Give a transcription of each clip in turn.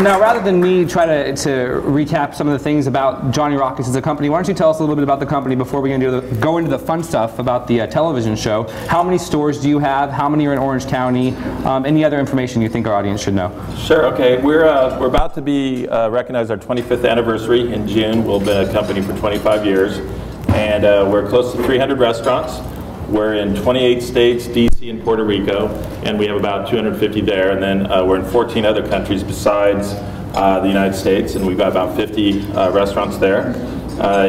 Now, rather than me try to recap some of the things about Johnny Rockets as a company, why don't you tell us a little bit about the company before we go into the fun stuff about the television show? How many stores do you have? How many are in Orange County? Any other information you think our audience should know? Sure. Okay. We're about to be recognize our 25th anniversary in June. We'll be a company for 25 years, and we're close to 300 restaurants. We're in 28 states, DC and Puerto Rico, and we have about 250 there. And then we're in 14 other countries besides the United States, and we've got about 50 restaurants there.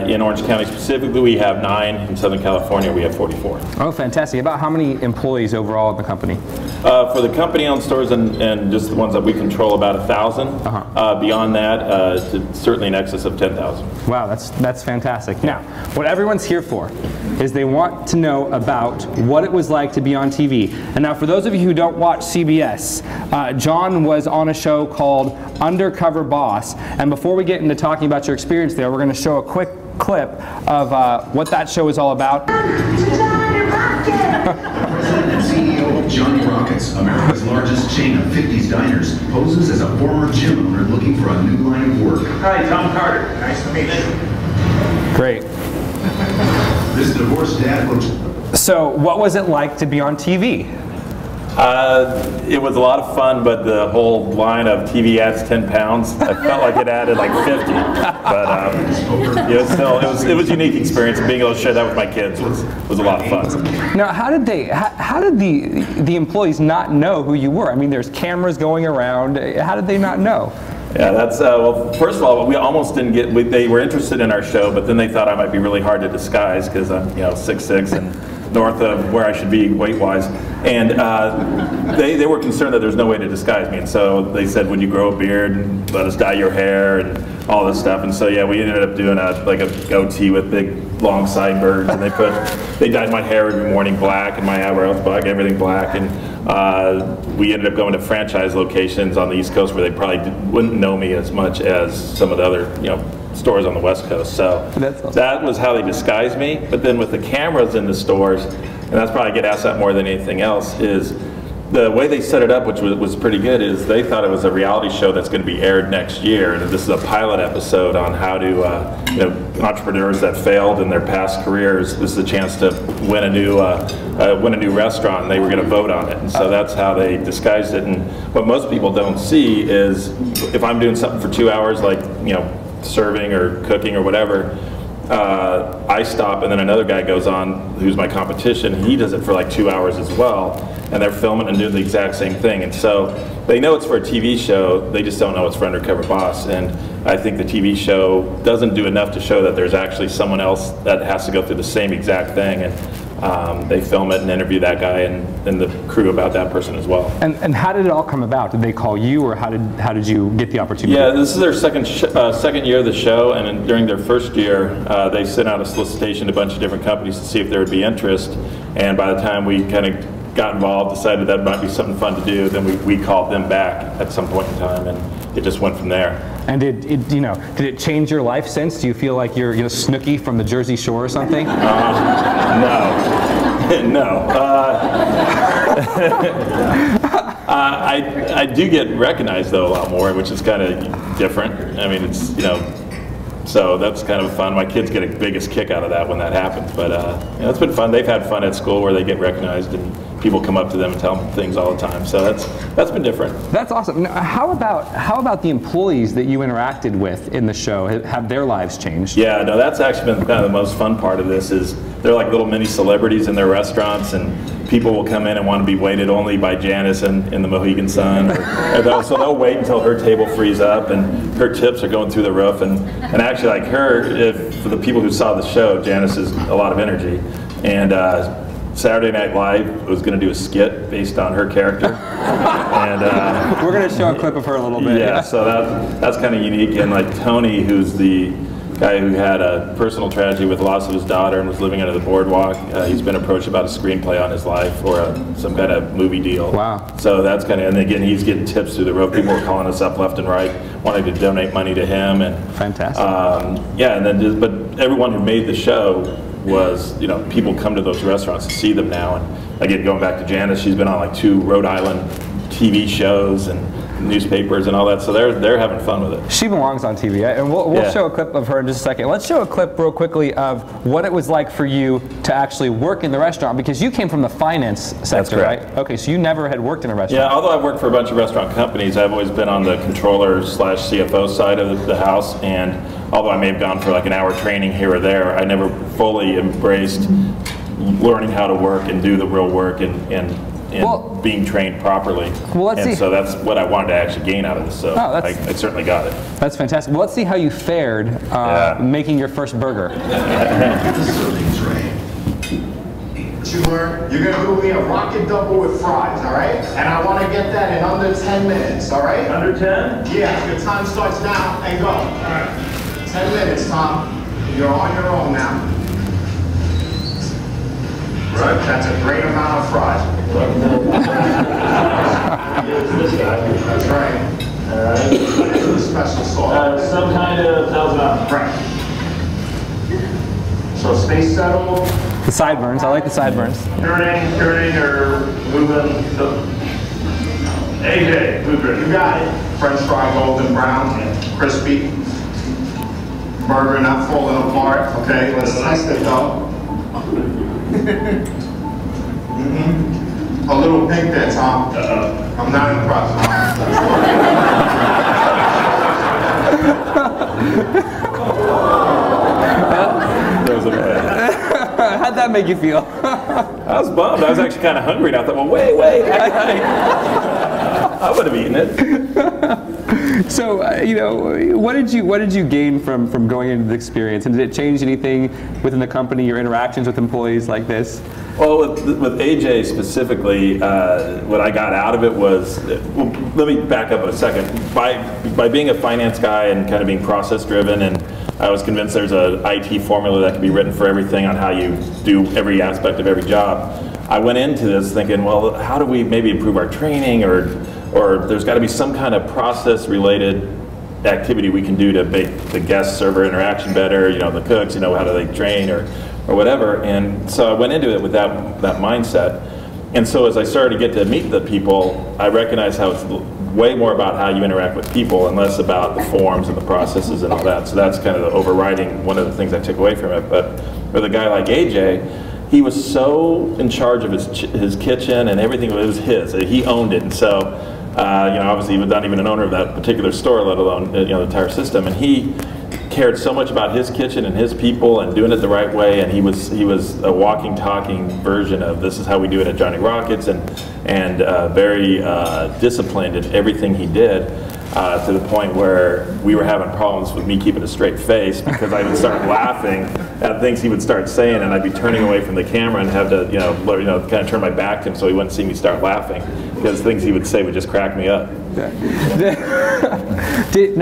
In Orange County specifically, we have 9. In Southern California, we have 44. Oh, fantastic. About how many employees overall in the company? For the company-owned stores and just the ones that we control, about 1,000. Beyond that, certainly in excess of 10,000. Wow, that's fantastic. Now, what everyone's here for is they want to know about what it was like to be on TV. And now, for those of you who don't watch CBS, John was on a show called Undercover Boss. And before we get into talking about your experience there, we're going to show a quick clip of what that show is all about. President and CEO of Johnny Rockets, America's largest chain of 50s diners, poses as a former gym owner looking for a new line of work. Hi, Tom Carter. Nice to meet you. Great. This divorced dad looks... So, what was it like to be on TV? It was a lot of fun, but the whole line of TV adds 10 pounds, I felt like it added like 50. But it was a unique experience. Being able to share that with my kids was a lot of fun. Now, how did the employees not know who you were? I mean, there's cameras going around. How did they not know? Yeah, that's, well, first of all, we almost didn't get, they were interested in our show, but then they thought I might be really hard to disguise because I'm, 6'6" and north of where I should be weight-wise. And they were concerned that there's no way to disguise me. And so they said, would you grow a beard and let us dye your hair and all this stuff. And so, yeah, we ended up doing like a goatee with big, long sideburns. And they dyed my hair every morning black and my eyebrows black, everything black. And we ended up going to franchise locations on the East Coast where they probably wouldn't know me as much as some of the other, stores on the West Coast. So that was how they disguised me. But then with the cameras in the stores, and that's probably I get asked that more than anything else, is the way they set it up, which was pretty good, is they thought it was a reality show that's going to be aired next year. And this is a pilot episode on how to, entrepreneurs that failed in their past careers. This is a chance to win a new restaurant, and they were going to vote on it. And so that's how they disguised it. And what most people don't see is if I'm doing something for 2 hours, like serving or cooking or whatever, I stop and then another guy goes on who's my competition. He does it for like 2 hours as well, and they're filming and doing the exact same thing. And so they know it's for a TV show, they just don't know it's for Undercover Boss. And I think the TV show doesn't do enough to show that there's actually someone else that has to go through the same exact thing. And they film it and interview that guy and the crew about that person as well. And how did it all come about? Did they call you, or how did you get the opportunity? Yeah, this is their second year of the show, and during their first year, they sent out a solicitation to a bunch of different companies to see if there would be interest. And by the time we kind of got involved, decided that might be something fun to do, then we called them back at some point in time, and it just went from there. And did it change your life since? Do you feel like you're Snooki from the Jersey Shore or something? No. I do get recognized though a lot more, which is kind of different. I mean, it's so that's kind of fun. My kids get a biggest kick out of that when that happens. But it's been fun. They've had fun at school where they get recognized and people come up to them and tell them things all the time. So that's been different. That's awesome. Now, how about the employees that you interacted with in the show? Have their lives changed? Yeah, no, that's actually been kind of the most fun part of this. Is they're like little mini celebrities in their restaurants, and people will come in and want to be waited only by Janice in the Mohegan Sun. So they'll wait until her table frees up, and her tips are going through the roof. And actually, like her, for the people who saw the show, Janice is a lot of energy. And Saturday Night Live was going to do a skit based on her character. And we're going to show a clip of her a little bit. Yeah, so that's kind of unique. And like Tony, who's the guy who had a personal tragedy with the loss of his daughter and was living under the boardwalk, he's been approached about a screenplay on his life or some kind of movie deal. Wow. So that's kind of, and again, he's getting tips through the roof. People are calling us up left and right, wanting to donate money to him. And fantastic. Yeah, and then but everyone who made the show was, people come to those restaurants to see them now. And again, going back to Janice, she's been on like 2 Rhode Island TV shows and newspapers and all that, so they're having fun with it. She belongs on TV, and we'll show a clip of her in just a second. Let's show a clip real quickly of what it was like for you to actually work in the restaurant, because you came from the finance sector, right? Okay, so you never had worked in a restaurant. Yeah, although I've worked for a bunch of restaurant companies, I've always been on the controller / CFO side of the house, and although I may have gone for like an hour training here or there, I never fully embraced learning how to work and do the real work and being trained properly. Well, let's see. So that's what I wanted to actually gain out of this. So I certainly got it. That's fantastic. Well, let's see how you fared making your first burger. You're gonna do me a rocket double with fries, all right? And I want to get that in under 10 minutes, all right? Under 10? Yeah, your time starts now and go. All right. 10 minutes, Tom. You're on your own now. Right. That's a great amount of fries. That's right. What is the special sauce? Some kind of Thousand. Right. So stay settled. The sideburns, I like the sideburns. Turning or moving. AJ, move it. You got it. French fry, golden brown, crispy. Burger not falling apart. Okay, let's test it though. A little pink there, Tom. I'm not impressed. How'd that make you feel? I was bummed. I was actually kind of hungry, and I thought, well, wait. I would have eaten it. So, what did you gain from going into the experience, and did it change anything within the company, your interactions with employees like this? Well, with AJ specifically, what I got out of it was, well, let me back up a second. By being a finance guy and kind of being process driven, and I was convinced there's an IT formula that can be written for everything on how you do every aspect of every job. I went into this thinking, well, how do we maybe improve our training, or there's got to be some kind of process related activity we can do to make the guest server interaction better, the cooks, how do they train or whatever. And so I went into it with that mindset. And so as I started to get to meet the people, I recognized how it's way more about how you interact with people and less about the forms and the processes and all that. So that's kind of the overriding, one of the things I took away from it. But with a guy like AJ, he was so in charge of his kitchen and everything. It was his. He owned it. And so, obviously he was not even an owner of that particular store, let alone the entire system. And he cared so much about his kitchen and his people and doing it the right way. And he was a walking, talking version of this is how we do it at Johnny Rockets, and very disciplined in everything he did. To the point where we were having problems with me keeping a straight face because I would start laughing at things he would start saying, and I'd be turning away from the camera and have to, kind of turn my back to him so he wouldn't see me start laughing because things he would say would just crack me up. Did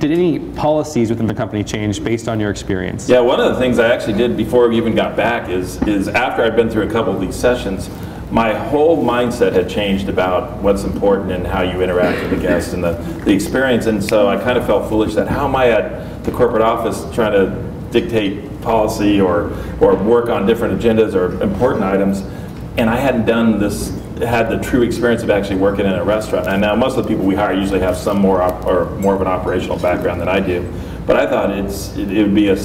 any policies within the company change based on your experience? Yeah, one of the things I actually did before we even got back is after I'd been through a couple of these sessions, my whole mindset had changed about what's important and how you interact with the guests and the experience. And so I kind of felt foolish that how am I at the corporate office trying to dictate policy or work on different agendas or important items, and I hadn't had the true experience of actually working in a restaurant. And now most of the people we hire usually have some more of an operational background than I do. But I thought it would be a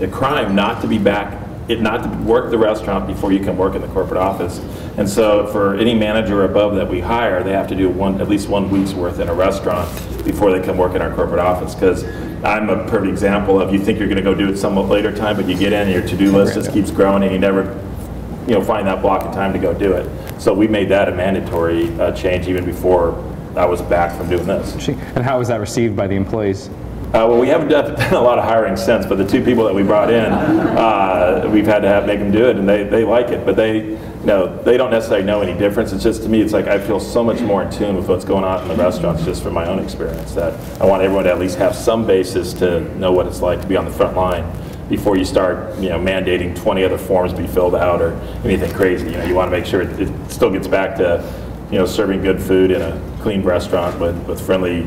crime not to be back, not to work the restaurant before you can work in the corporate office. And so for any manager above that we hire, they have to do at least 1 week's worth in a restaurant before they come work in our corporate office. Because I'm a perfect example of, you think you're going to go do it some later time, but you get in and your to-do list just keeps growing and you never find that block of time to go do it. So we made that a mandatory change even before I was back from doing this. And how was that received by the employees? Well, we haven't done a lot of hiring since, but the 2 people that we brought in, we've had to make them do it, and they like it. But they don't necessarily know any difference. It's just, to me, it's like I feel so much more in tune with what's going on in the restaurants just from my own experience, that I want everyone to at least have some basis to know what it's like to be on the front line before you start mandating 20 other forms be filled out or anything crazy. You want to make sure it still gets back to serving good food in a clean restaurant with friendly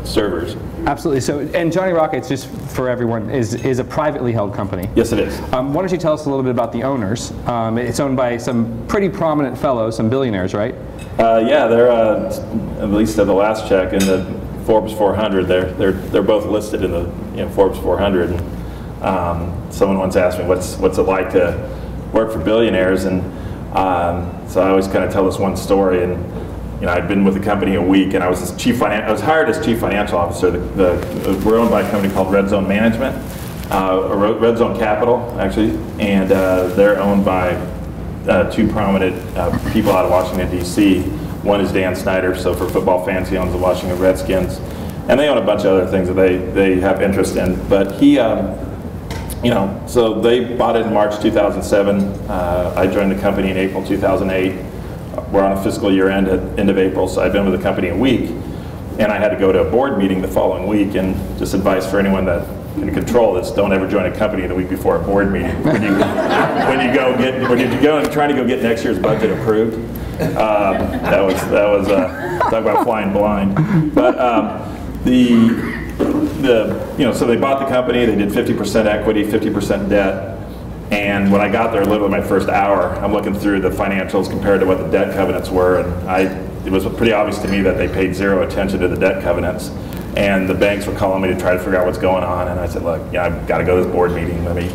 servers. Absolutely. So, and Johnny Rockets, just for everyone, is a privately held company. Yes, it is. Why don't you tell us a little bit about the owners? It's owned by some pretty prominent fellows, some billionaires, right? Yeah, they're at least at the last check in the Forbes 400. They're both listed in the Forbes 400. And someone once asked me, what's it like to work for billionaires? And so I always kind of tell this one story. And I'd been with the company a week, and I was hired as chief financial officer. We're owned by a company called Red Zone Management, or Red Zone Capital, actually, and they're owned by two prominent people out of Washington, D.C. One is Dan Snyder, so for football fans, he owns the Washington Redskins, and they own a bunch of other things that they have interest in. But he, so they bought it in March 2007. I joined the company in April 2008. We're on a fiscal year end at end of April, so I've been with the company a week, and I had to go to a board meeting the following week. And just advice for anyone that can control this: don't ever join a company the week before a board meeting. When you're trying to go get next year's budget approved. That was talk about flying blind. But so they bought the company. They did 50% equity, 50% debt. And when I got there, literally my first hour, I'm looking through the financials compared to what the debt covenants were, and it was pretty obvious to me that they paid zero attention to the debt covenants. And the banks were calling me to try to figure out what's going on, and I said, look, I've got to go to this board meeting. Let me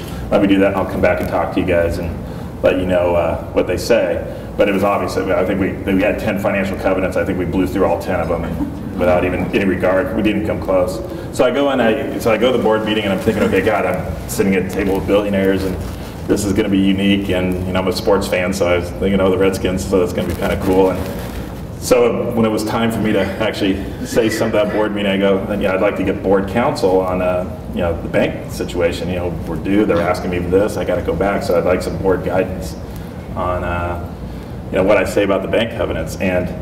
do that, and I'll come back and talk to you guys and let you know what they say. But it was obvious. I think we had 10 financial covenants. I think we blew through all 10 of them, and without even any regard. We didn't come close. So I go to the board meeting, and I'm thinking, okay, God, I'm sitting at a table with billionaires, and this is going to be unique, and I'm a sports fan, so I was thinking, the Redskins, so that's going to be kind of cool. And so when it was time for me to actually say something at that board meeting, I go, I'd like to get board counsel on the bank situation. We're due, they're asking me this, I got to go back, so I'd like some board guidance on what I say about the bank covenants. And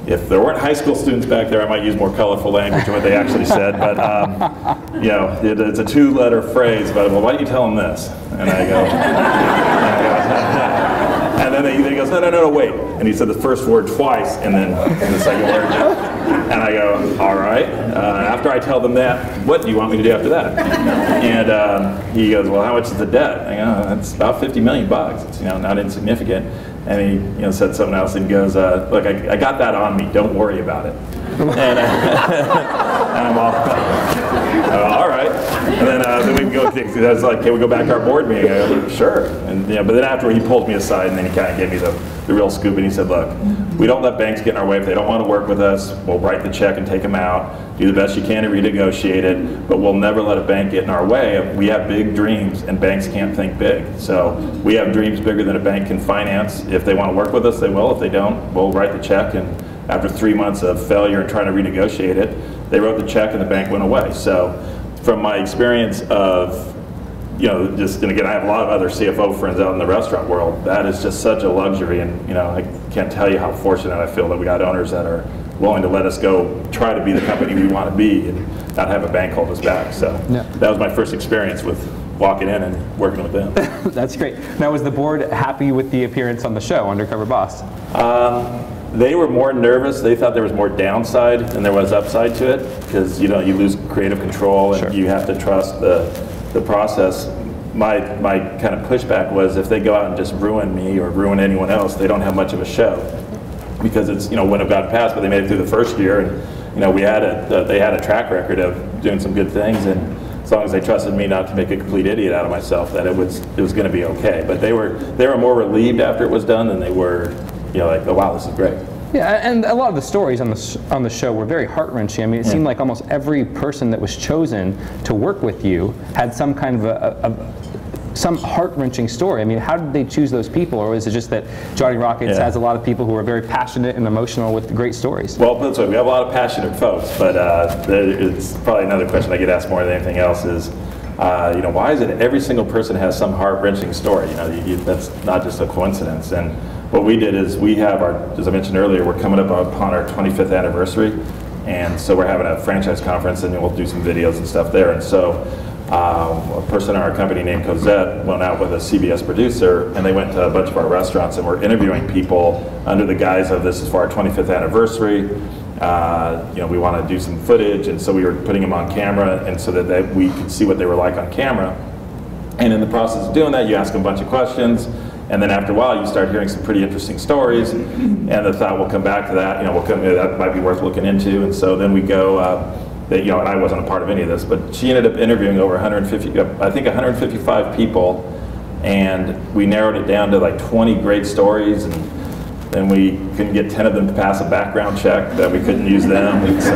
if there weren't high school students back there, I might use more colorful language than what they actually said. But it's a two-letter phrase. But well, why don't you tell them this? And I go, and then he goes, no, wait. And he said the first word twice, and then the second word. And I go, all right. After I tell them that, what do you want me to do after that? And he goes, well, how much is the debt? I go, it's about $50 million. It's not insignificant. And he said something else, and he goes, look, I got that on me. Don't worry about it. And I'm all right. And then we can go. I was like, can we go back to our board meeting? I go, sure. And but then after he pulled me aside, and then he kind of gave me the real scoop, and he said, look, we don't let banks get in our way. If they don't want to work with us, we'll write the check and take them out. Do the best you can to renegotiate it, but we'll never let a bank get in our way. We have big dreams, and banks can't think big. So we have dreams bigger than a bank can finance. If they want to work with us, they will. If they don't, we'll write the check. And after 3 months of failure and trying to renegotiate it, they wrote the check and the bank went away. So from my experience of, and again, I have a lot of other CFO friends out in the restaurant world, that is just such a luxury. And, I can't tell you how fortunate I feel that we got owners that are willing to let us go try to be the company we want to be and not have a bank hold us back. So that was my first experience with walking in and working with them. That's great. Now, was the board happy with the appearance on the show, Undercover Boss? They were more nervous. They thought there was more downside than there was upside to it, because you lose creative control, and you have to trust the process. My kind of pushback was, if they go out and just ruin me or ruin anyone else, they don't have much of a show, because it's wouldn't have gotten past, but they made it through the first year, and they had a track record of doing some good things, and as long as they trusted me not to make a complete idiot out of myself, that it was going to be okay. But they were more relieved after it was done than they were like, oh wow, this is great. Yeah, and a lot of the stories on the show were very heart-wrenching. I mean, it seemed like almost every person that was chosen to work with you had some kind of some heart-wrenching story. I mean, how did they choose those people, or is it just that Johnny Rockets has a lot of people who are very passionate and emotional with great stories? Well, that's right. We have a lot of passionate folks, but it's probably another question I get asked more than anything else is, why is it every single person has some heart-wrenching story? That's not just a coincidence. And what we did is we have as I mentioned earlier, we're coming up upon our 25th anniversary, and so we're having a franchise conference, and we'll do some videos and stuff there. And so a person in our company named Cosette went out with a CBS producer, and they went to a bunch of our restaurants, and we're interviewing people under the guise of this is for our 25th anniversary, You know, we want to do some footage, and so we were putting them on camera, and so that we could see what they were like on camera. And in the process of doing that, you ask them a bunch of questions, and then after a while, you start hearing some pretty interesting stories, and the thought, we'll come back to that. You know, that might be worth looking into. And so then we go. You know, and I wasn't a part of any of this, but she ended up interviewing over 150, I think 155 people, and we narrowed it down to like 20 great stories, and then we couldn't get 10 of them to pass a background check, that we couldn't use them, so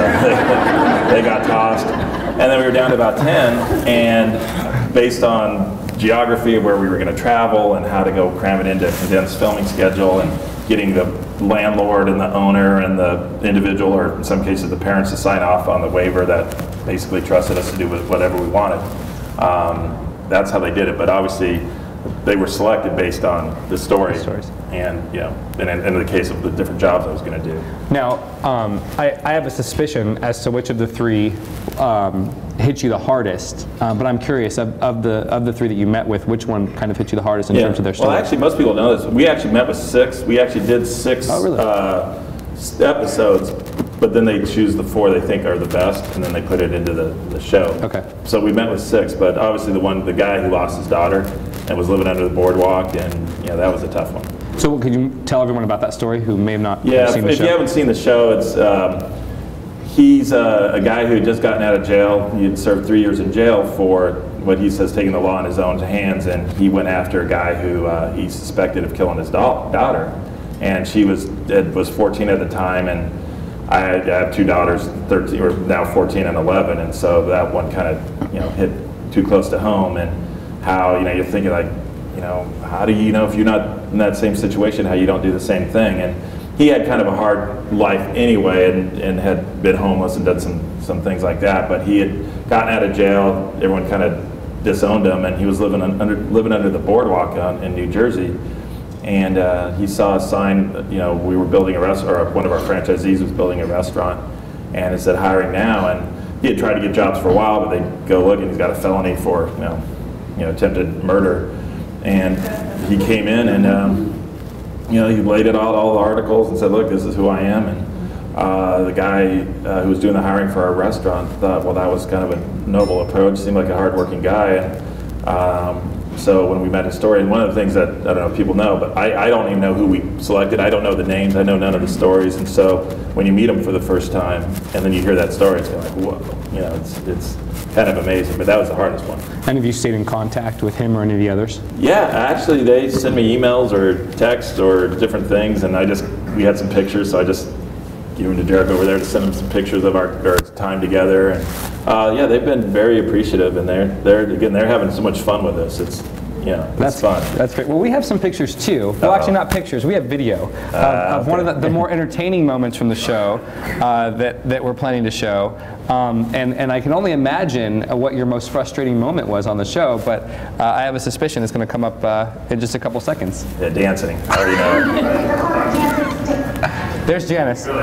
they got tossed. And then we were down to about 10, and based on geography of where we were going to travel and how to go cram it into a condensed filming schedule, and getting the landlord and the owner and the individual, or in some cases the parents, to sign off on the waiver that basically trusted us to do whatever we wanted. That's how they did it, but obviously they were selected based on the stories. And you know, and in the case of the different jobs I was going to do. Now, I have a suspicion as to which of the three hit you the hardest, but I'm curious, of the three that you met with, which one kind of hit you the hardest in terms of their story? Well, actually, most people know this. We actually met with 6. We actually did 6 episodes, but then they choose the 4 they think are the best, and then they put it into the show. Okay. So we met with 6, but obviously the guy who lost his daughter and was living under the boardwalk, and you know, that was a tough one. So could you tell everyone about that story who may have not seen the show? If you haven't seen the show, it's he's a guy who had just gotten out of jail. He had served 3 years in jail for what he says taking the law in his own hands, and he went after a guy who he suspected of killing his daughter. And she was 14 at the time, and I have 2 daughters, 13 or now 14 and 11, and so that one kind of hit too close to home. And how you're thinking like, how do you know if you're not in that same situation, how you don't do the same thing? And he had kind of a hard life anyway, and had been homeless and done some things like that. But he had gotten out of jail. Everyone kind of disowned him, and he was living under the boardwalk in New Jersey. And he saw a sign. We were building a restaurant, or one of our franchisees was building a restaurant, and it said hiring now. And he had tried to get jobs for a while, but they go look, and he's got a felony for attempted murder. And he came in, and he laid it out, all the articles, and said, look, this is who I am. And the guy who was doing the hiring for our restaurant thought, well, that was kind of a noble approach, seemed like a hardworking guy. And so when we met his story, and one of the things that, I don't know if people know, but I don't even know who we selected. I don't know the names, I know none of the stories. And so when you meet them for the first time, and then you hear that story, it's kind of like, whoa, it's kind of amazing, but that was the hardest one. And have you stayed in contact with him or any of the others? Yeah, actually they send me emails or texts or different things, and we had some pictures, so I just gave them to Derek over there to send him some pictures of our time together. And yeah, they've been very appreciative, and they're having so much fun with this. It's it's fun. That's great. Well, we have some pictures too. Well, actually not pictures. We have video of one of the more entertaining moments from the show that we're planning to show. And I can only imagine what your most frustrating moment was on the show, but I have a suspicion it's going to come up in just a couple seconds. Yeah, dancing. I already know. There's Janice. So I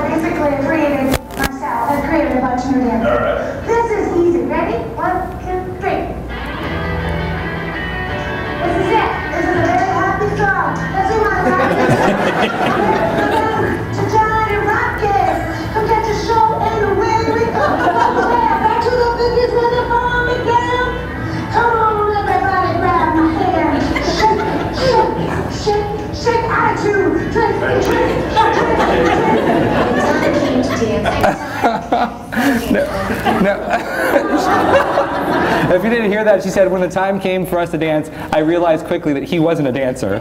basically created myself. I created a bunch of new dances. All right. This is easy. Ready? 1, 2, 3. This is it. This is a very happy song. Let's see what to Johnny Rockets. Come get your show and away we go. Back to the biggest when the bomb again. Come on, everybody, grab my hand. Shake, shake, shake, shake. Attitude. Drink, drink, drink. No. If you didn't hear that, she said, when the time came for us to dance, I realized quickly that he wasn't a dancer.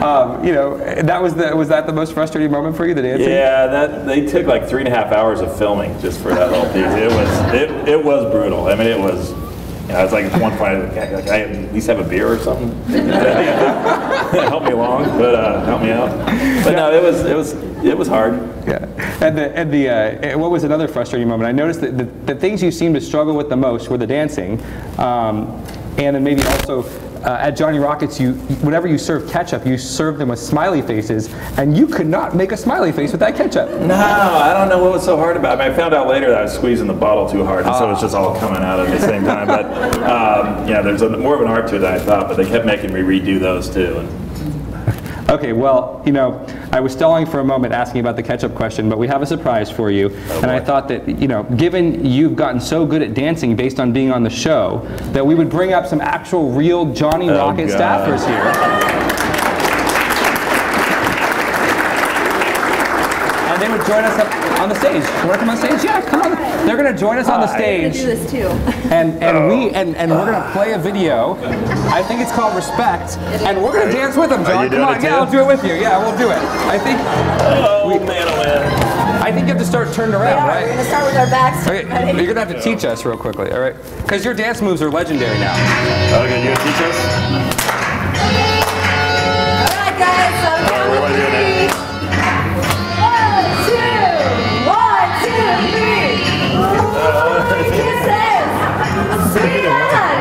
Was that the most frustrating moment for you, the dancing? Yeah, they took like 3.5 hours of filming just for that whole piece. It was brutal. I mean, it was. It's like at one point, can I at least have a beer or something? Help me along, but help me out. But no, it was hard. Yeah, and what was another frustrating moment? I noticed that the things you seemed to struggle with the most were the dancing, and then maybe also at Johnny Rockets, whenever you serve ketchup, you serve them with smiley faces, and you could not make a smiley face with that ketchup. No, I don't know what was so hard about it. I found out later that I was squeezing the bottle too hard, and so it was just all coming out at the same time. But yeah, there's more of an art to it than I thought, but they kept making me redo those too. Okay, well, you know, I was stalling for a moment asking about the ketchup question, but we have a surprise for you. And I thought that, you know, given you've gotten so good at dancing based on being on the show, that we would bring up some actual real Johnny Rocket staffers here. And they would join us up on the stage. You want to come on stage? Yeah, come on. They're going to join us on the stage. I'm going to do this too. And we're going to play a video. I think it's called Respect. And we're going to dance with them, John. Come on. Yeah, I'll do it with you. Yeah, we'll do it. I think. I think you have to start turned around, right? We're going to start with our backs. Okay, you're going to have to teach us real quickly, all right? Because your dance moves are legendary now. Okay, you going to teach us? All right, guys. So what are we doing now? 1, 2, 3. Kisses. Sweetheart.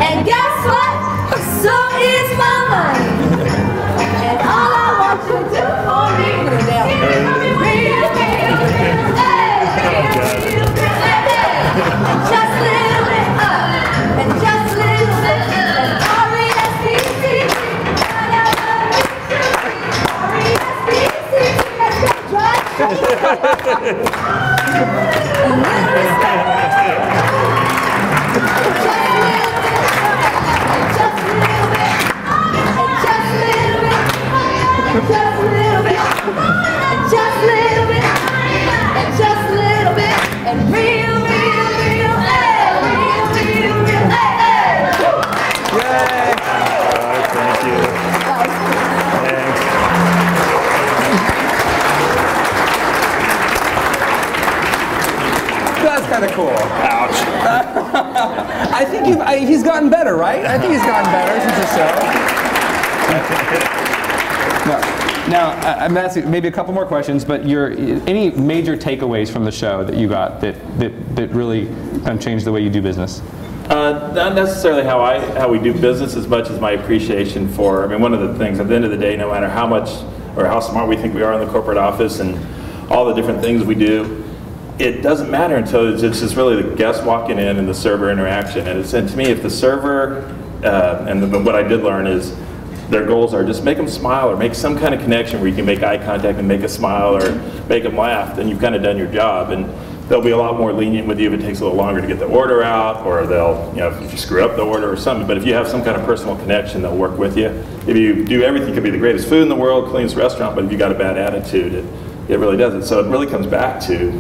And guess what? So is my money. And all I want you to do for me is just a little bit up. And just a little bit. And R-E-S-P-C. R-E-S-P-C. Let's go, John. That's kind of cool. Ouch. I think he's gotten better, right? I think he's gotten better since the show. Now, I'm asking maybe a couple more questions, but any major takeaways from the show that you got that really kind of changed the way you do business? Not necessarily how we do business as much as my appreciation for, I mean, one of the things at the end of the day, no matter how much or how smart we think we are in the corporate office and all the different things we do, it doesn't matter until it's just really the guest walking in and the server interaction. And to me, if the server, and what I did learn is their goals are just make them smile or make some kind of connection where you can make eye contact and make a smile or make them laugh, then you've kind of done your job. And they'll be a lot more lenient with you if it takes a little longer to get the order out, or they'll, you know, if you screw up the order or something. But if you have some kind of personal connection, they'll work with you. If you do everything, it could be the greatest food in the world, cleanest restaurant, but if you got a bad attitude, it really doesn't. So it really comes back to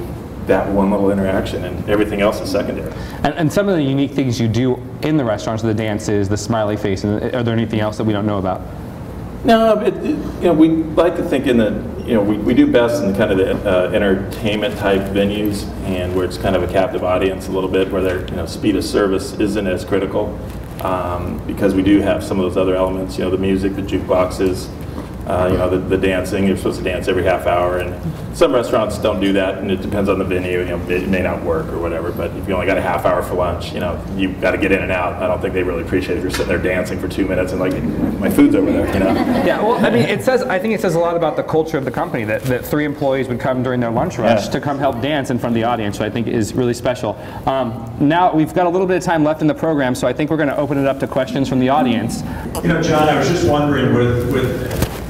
that one little interaction, and everything else is secondary. And some of the unique things you do in the restaurants, the dances, the smiley face, and are there anything else that we don't know about? No, you know, we like to think in the, you know, we do best in kind of the entertainment type venues, and where it's kind of a captive audience a little bit, where their, you know, speed of service isn't as critical, because we do have some of those other elements, you know, the music, the jukeboxes, you know, the dancing. You're supposed to dance every half hour, and some restaurants don't do that, and it depends on the venue. You know, it may not work or whatever, but if you only got a half hour for lunch, you know, you've got to get in and out. I don't think they really appreciate it if you're sitting there dancing for 2 minutes and like, my food's over there, you know? Yeah, well, I mean, I think it says a lot about the culture of the company that 3 employees would come during their lunch rush to come help dance in front of the audience, which I think is really special. Now, we've got a little bit of time left in the program, so I think we're going to open it up to questions from the audience. You know, John, I was just wondering, with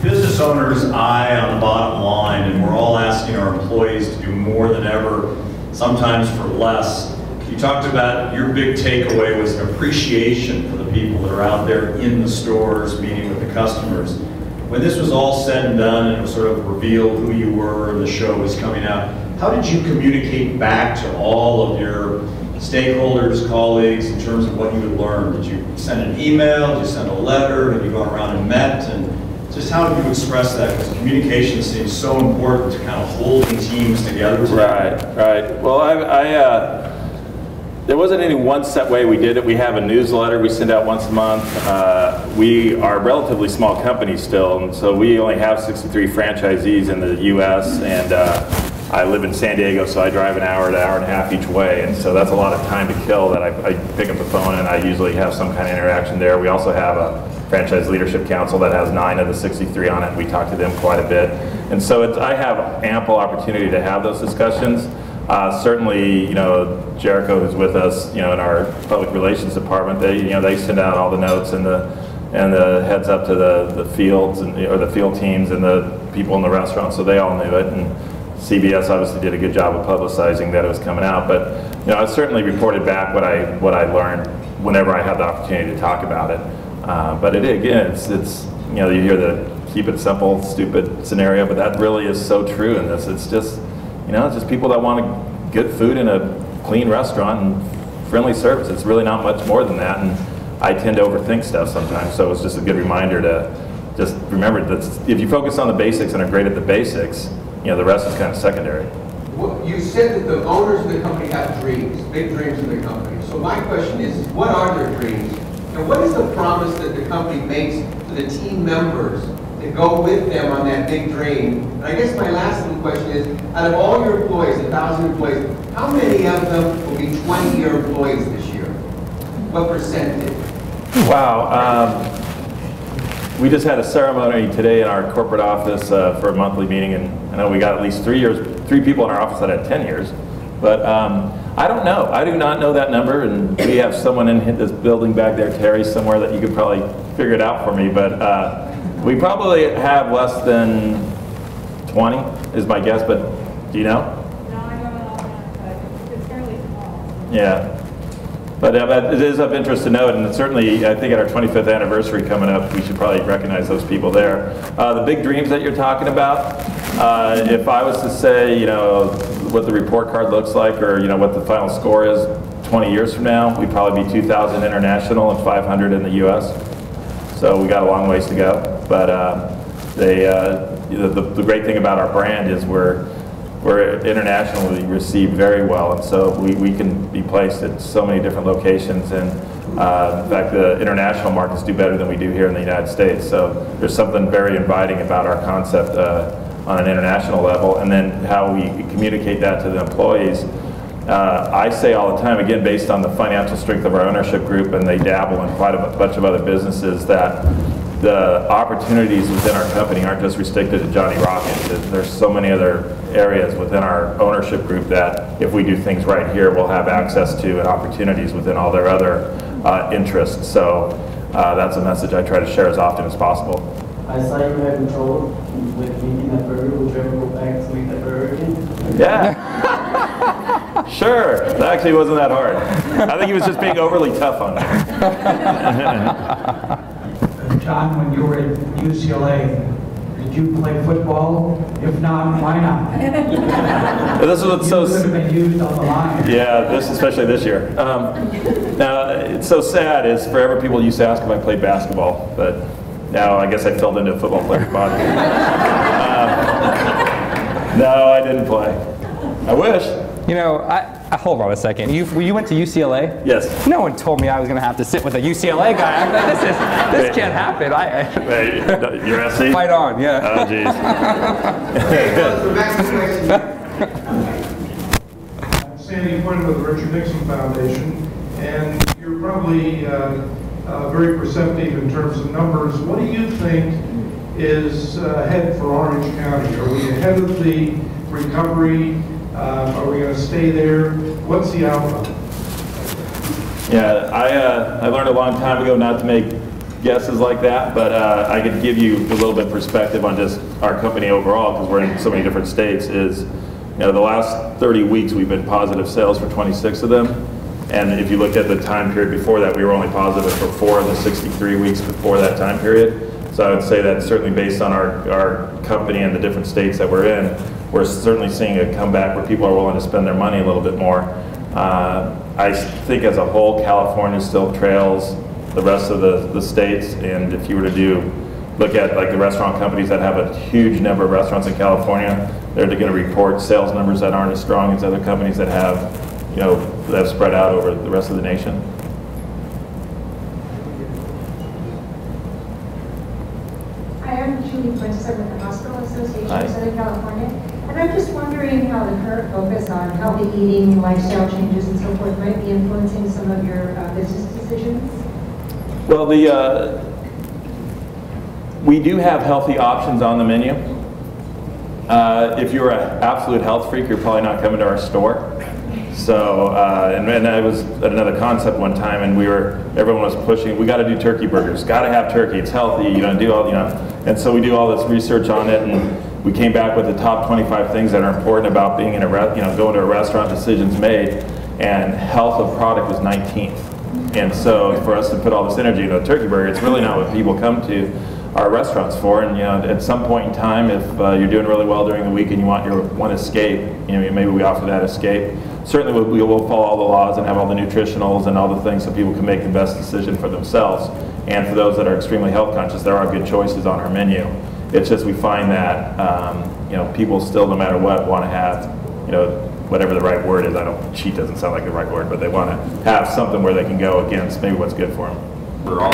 business owners' eye on the bottom line, and we're all asking our employees to do more than ever, sometimes for less. You talked about your big takeaway was an appreciation for the people that are out there in the stores, meeting with the customers. When this was all said and done and it was sort of revealed who you were and the show was coming out, how did you communicate back to all of your stakeholders, colleagues, in terms of what you had learned? Did you send an email? Did you send a letter? Have you gone around and met? And just how did you express that? Because communication seems so important to kind of holding teams together. Right. Well, there wasn't any one set way we did it. We have a newsletter we send out once a month. We are a relatively small company still, and so we only have 63 franchisees in the U.S., and I live in San Diego, so I drive an hour to hour and a half each way, and so that's a lot of time to kill that I pick up the phone and I usually have some kind of interaction there. We also have a Franchise Leadership Council that has 9 of the 63 on it. We talk to them quite a bit. And so I have ample opportunity to have those discussions. Certainly, you know, Jericho, who's with us, you know, in our public relations department, they send out all the notes and the and the heads up to the fields or the field teams and the people in the restaurant, so they all knew it. And CBS obviously did a good job of publicizing that it was coming out. But I certainly reported back what I learned whenever I had the opportunity to talk about it. But again, it's you hear the keep it simple, stupid scenario, but that really is so true in this. It's just it's just people that want good food in a clean restaurant and friendly service. It's really not much more than that. And I tend to overthink stuff sometimes, so it's just a good reminder to just remember that if you focus on the basics and are great at the basics, the rest is kind of secondary. Well, you said that the owners of the company have dreams, big dreams of the company. So my question is, what are their dreams? And what is the promise that the company makes to the team members that go with them on that big dream? And I guess my last little question is, out of all your employees, 1,000 employees, how many of them will be 20-year employees this year? What percentage? Wow. We just had a ceremony today in our corporate office for a monthly meeting, and I know we got at least 3 people in our office that had 10 years. But I don't know. I do not know that number, and we have someone in this building back there, Terry, somewhere that you could probably figure it out for me. But we probably have less than 20 is my guess, but do you know? No, I don't know that, but it's fairly small. Yeah. But it is of interest to note, and certainly I think at our 25th anniversary coming up, we should probably recognize those people there. The big dreams that you're talking about, if I was to say, what the report card looks like, or what the final score is 20 years from now, we'd probably be 2,000 international and 500 in the U.S. So we got a long ways to go. But the great thing about our brand is we're internationally received very well, and so we can be placed at so many different locations, and in fact the international markets do better than we do here in the United States. So there's something very inviting about our concept on an international level, and then how we communicate that to the employees. I say all the time, again, based on the financial strength of our ownership group, and they dabble in quite a bunch of other businesses, that the opportunities within our company aren't just restricted to Johnny Rockets. There's so many other areas within our ownership group that if we do things right here, we'll have access to and opportunities within all their other interests. So that's a message I try to share as often as possible. I saw you having trouble with making that burger. Would you ever go back to make that burger again? Yeah. Sure. That actually wasn't that hard. I think he was just being overly tough on me. John, when you were at UCLA, did you play football? If not, why not? This is what's so. You could have been used on the line. Yeah, especially this year. Now, it's so sad is forever people used to ask if I played basketball, but now I guess I fell into a football player's body. No, I didn't play. I wish. I hold on a second. You went to UCLA? Yes. No one told me I was going to have to sit with a UCLA guy. I'm like, this can't happen. Hey, you're SC? Fight on, yeah. Oh, jeez. I'm Sandy Quinn with the Richard Nixon Foundation, and you're probably very perceptive in terms of numbers. What do you think is ahead for Orange County? Are we ahead of the recovery? Are we going to stay there? What's the outlook? Yeah, I learned a long time ago not to make guesses like that, but I could give you a little bit of perspective on just our company overall, because we're in so many different states. The last 30 weeks we've been positive sales for 26 of them, and if you look at the time period before that, we were only positive for 4 of the 63 weeks before that time period. So I would say that certainly based on our company and the different states that we're in, we're certainly seeing a comeback where people are willing to spend their money a little bit more. I think as a whole, California still trails the rest of the states, and if you were to look at like the restaurant companies that have a huge number of restaurants in California, they're going to report sales numbers that aren't as strong as other companies that have, that have spread out over the rest of the nation. I'm Julie Princess with the Hospital Association Hi. of Southern California, and I'm just wondering how the current focus on healthy eating, lifestyle changes, and so forth might be influencing some of your business decisions. Well, we do have healthy options on the menu. If you're an absolute health freak, you're probably not coming to our store. So, and I was at another concept one time, and everyone was pushing, we got to do turkey burgers, got to have turkey, it's healthy, do all, and so we do all this research on it, and we came back with the top 25 things that are important about being in a, going to a restaurant, decisions made, and health of product was 19th. And so for us to put all this energy into a turkey burger, it's really not what people come to our restaurants for. And at some point in time, if you're doing really well during the week and you want your one escape, maybe we offer that escape. Certainly we will follow all the laws and have all the nutritionals and all the things so people can make the best decision for themselves. And for those that are extremely health conscious, there are good choices on our menu. It's just we find that people still, no matter what, want to have whatever the right word is. Cheat doesn't sound like the right word, but they want to have something where they can go against maybe what's good for them. For all